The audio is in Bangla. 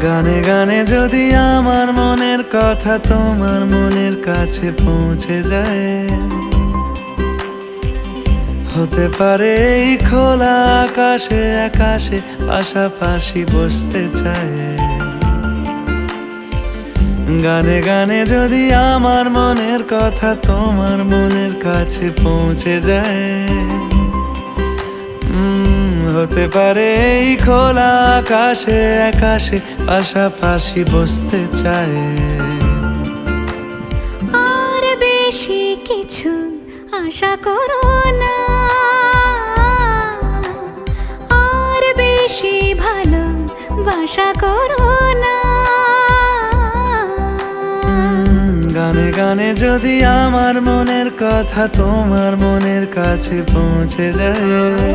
গানে গানে যদি আমার মনের কথা তোমার মনের কাছে পৌঁছে যায়, হতে পারে এই খোলা আকাশে আকাশে পাশাপাশি বসতে চায়। গানে গানে যদি আমার মনের কথা তোমার মনের কাছে পৌঁছে যায়, হতে পারে এই খোলা আকাশে আকাশে পাশাপাশি বসতে চায়। আর বেশি কিছু আশা করো না, আর বেশি ভালোবাসা করো না। গানে গানে যদি আমার মনের কথা তোমার মনের কাছে পৌঁছে যায়,